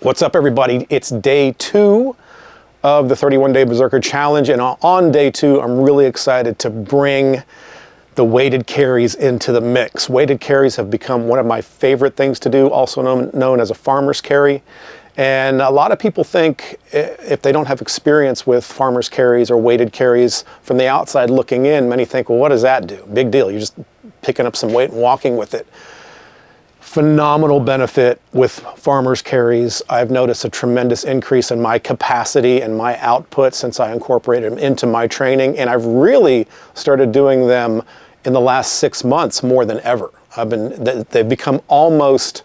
What's up, everybody? It's day 2 of the 31-day Berserker challenge, and on day 2 I'm really excited to bring the weighted carries into the mix. Weighted carries have become one of my favorite things to do, also known as a farmer's carry. And a lot of people think, if they don't have experience with farmer's carries or weighted carries from the outside looking in, many think, well, what does that do? Big deal, you're just picking up some weight and walking with it. Phenomenal benefit with farmer's carries. I've noticed a tremendous increase in my capacity and my output since I incorporated them into my training, and I've really started doing them in the last 6 months more than ever. They've become almost,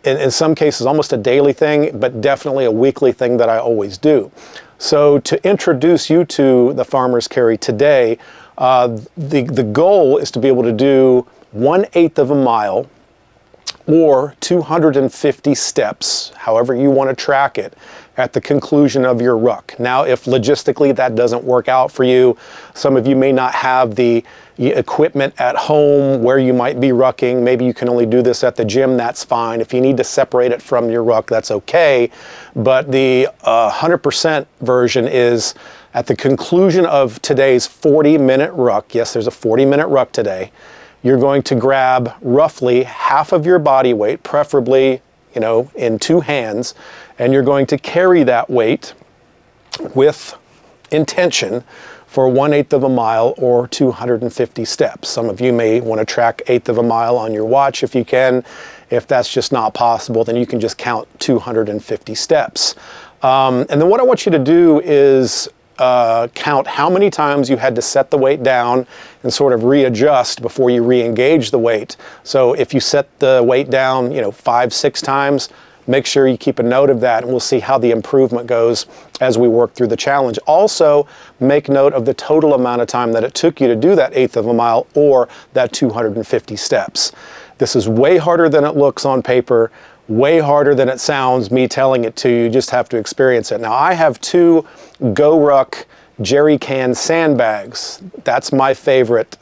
in some cases, almost a daily thing, but definitely a weekly thing that I always do. So to introduce you to the farmer's carry today, the goal is to be able to do 1/8 of a mile or 250 steps, however you want to track it, at the conclusion of your ruck. Now, if logistically that doesn't work out for you, some of you may not have the equipment at home where you might be rucking. Maybe you can only do this at the gym, that's fine. If you need to separate it from your ruck, that's okay. But the 100% version is at the conclusion of today's 40-minute ruck. Yes, there's a 40-minute ruck today. You're going to grab roughly half of your body weight, preferably, in 2 hands, and you're going to carry that weight with intention for 1/8 of a mile or 250 steps. Some of you may want to track 1/8 of a mile on your watch if you can. If that's just not possible, then you can just count 250 steps. And then what I want you to do is count how many times you had to set the weight down and sort of readjust before you re-engage the weight. So if you set the weight down, 5, 6 times, make sure you keep a note of that, and we'll see how the improvement goes as we work through the challenge. Also, make note of the total amount of time that it took you to do that 1/8 of a mile or that 250 steps. This is way harder than it looks on paper, way harder than it sounds, me telling it to you. You just have to experience it. Now, I have 2 GoRuck jerry can sandbags. That's my favorite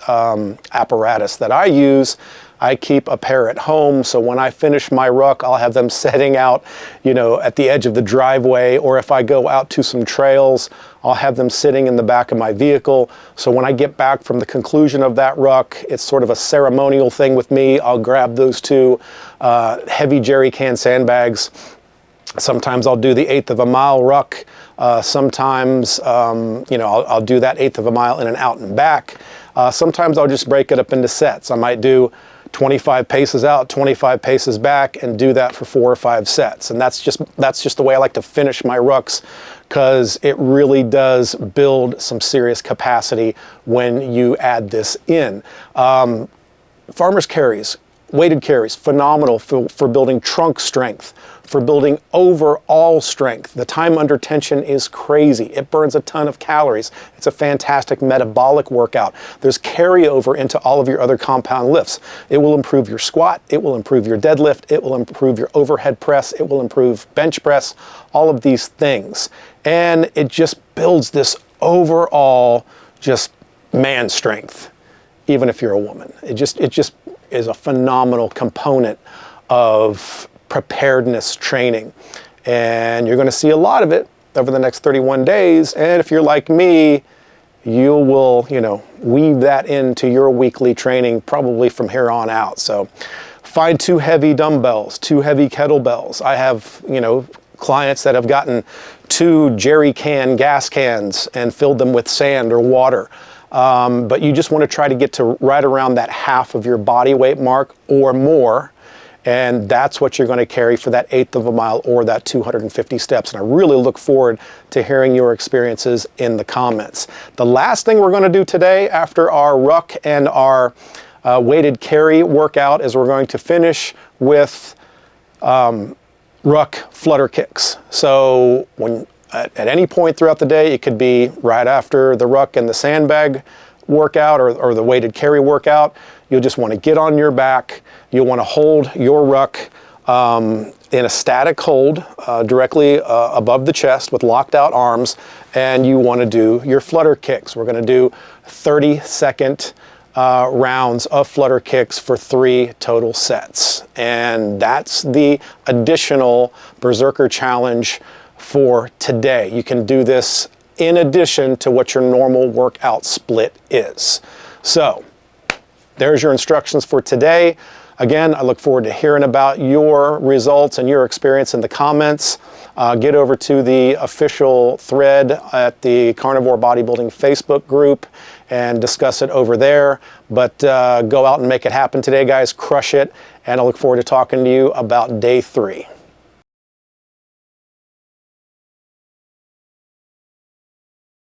apparatus that I use. I keep a pair at home, so when I finish my ruck, I'll have them setting out, at the edge of the driveway, or if I go out to some trails, I'll have them sitting in the back of my vehicle. So when I get back from the conclusion of that ruck, it's sort of a ceremonial thing with me. I'll grab those 2 heavy jerry can sandbags. Sometimes I'll do the 1/8 of a mile ruck. Sometimes, I'll do that 1/8 of a mile in and out and back. Sometimes I'll just break it up into sets. I might do 25 paces out, 25 paces back, and do that for 4 or 5 sets. And that's just the way I like to finish my rucks, because it really does build some serious capacity when you add this in. Farmer's carries, weighted carries, phenomenal for building trunk strength, for building overall strength. The time under tension is crazy. It burns a ton of calories. It's a fantastic metabolic workout. There's carryover into all of your other compound lifts. It will improve your squat. It will improve your deadlift. It will improve your overhead press. It will improve bench press, all of these things. And it just builds this overall just man strength, even if you're a woman. It just is a phenomenal component of preparedness training, and you're going to see a lot of it over the next 31 days. And if you're like me, you will weave that into your weekly training probably from here on out. So find 2 heavy dumbbells, 2 heavy kettlebells. I have clients that have gotten 2 jerry can gas cans and filled them with sand or water. But you just want to try to get to right around that half of your body weight mark or more. And that's what you're going to carry for that 1/8 of a mile or that 250 steps. And I really look forward to hearing your experiences in the comments. The last thing we're going to do today after our ruck and our weighted carry workout is we're going to finish with ruck flutter kicks. So at any point throughout the day, it could be right after the ruck and the sandbag workout or the weighted carry workout, you'll just want to get on your back. You'll want to hold your ruck in a static hold directly above the chest with locked out arms, and you want to do your flutter kicks. We're going to do 30-second rounds of flutter kicks for 3 total sets. And that's the additional Berserker challenge for today. You can do this in addition to what your normal workout split is. So there's your instructions for today. Again, I look forward to hearing about your results and your experience in the comments. Get over to the official thread at the Carnivore Bodybuilding Facebook group and discuss it over there. But go out and make it happen today, guys. Crush it. And I look forward to talking to you about day 3.